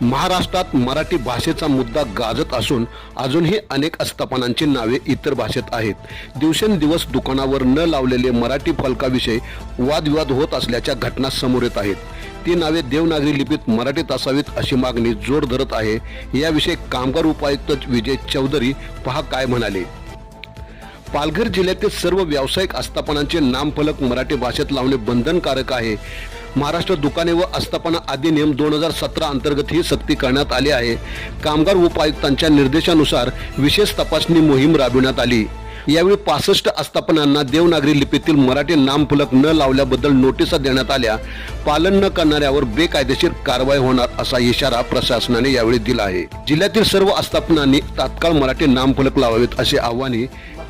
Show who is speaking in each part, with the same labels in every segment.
Speaker 1: महाराष्ट्रात मराठी भाषेचा मुद्दा गाजत असून अजूनही अनेक आस्थापनांची नावे इतर भाषेत आहेत। दिवसेंदिवस दुकानावर न लावलेले मराठी फलकाविषयी वादविवाद होत असल्याच्या घटना समोर येत आहेत। ती नावे देवनागरी लिपीत मराठीत असावीत अशी मागणी जोर धरत आहे। याविषयी कामगार उपायुक्त विजय चौधरी पहा काय म्हणाले। पालघर जिल्ह्यातील सर्व व्यावसायिक आस्थापनांचे नामफलक मराठी भाषेत लावणे बंधनकारक आहे। महाराष्ट्र दुकाने व आस्थापना अधिनियम 2017 अंतर्गत ही सक्ती करण्यात आली आहे। कामगार उपायुक्तांच्या निर्देशानुसार विशेष तपासणी मोहीम राबविण्यात आली। यावेळी 65 आस्थापनांना देवनागरी लिपीतील मराठी नामफलक न लावल्याबद्दल नोटिसा देण्यात आल्या। पालन न करणाऱ्यावर बेकायदेशीर कारवाई होणार असा इशारा प्रशासनाने यावेळी दिला आहे। जिल्ह्यातील सर्व आस्थापनांनी तात्काळ मराठी नामफलक लावावेत असे आवाहन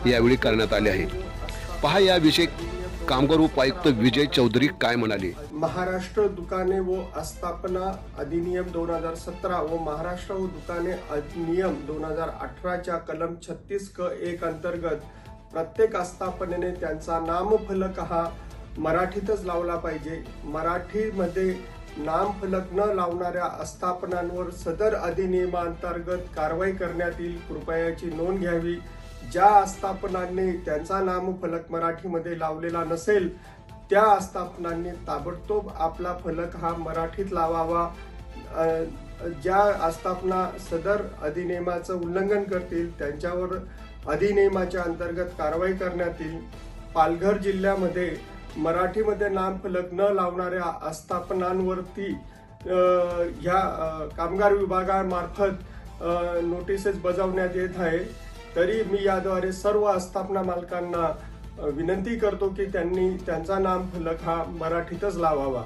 Speaker 1: यावेळी करण्यात आले आहे। पहा याविषयी कामगार उपायुक्त विजय चौधरी काय म्हणाले।
Speaker 2: महाराष्ट्र दुकाने व आस्थापना अधिनियम 2017 व महाराष्ट्र व दुकाने अधिनियम 2018 च्या कलम 36(क)(1) अंतर्गत प्रत्येक आस्थापनेने त्यांचा नामफलक हा मराठीतच लावला पाहिजे। मराठीमध्ये नामफलक न लावणाऱ्या आस्थापनांवर सदर अधिनियमांतर्गत कारवाई करण्यात येईल। कृपयाची नोंद घ्यावी। ज्या आस्थापनांनी त्यांचा नामफलक मराठीमध्ये लावलेला नसेल त्या आस्थापनांनी ताबडतोब आपला फलक हा मराठीत लावावा। ज्या आस्थापना सदर अधिनियमाचं उल्लंघन करतील त्यांच्यावर अधिनियमाच्या अंतर्गत कारवाई करण्यात येईल। पालघर जिल्ह्यामध्ये मराठीमध्ये नामफलक न लावणाऱ्या आस्थापनांवरती ह्या कामगार विभागामार्फत नोटिसेस बजावण्यात येत आहे। तरी मी याद्वारे सर्व आस्थापना मालकांना विनंती करतो की त्यांनी त्यांचा नामफलक हा मराठीतच लावावा।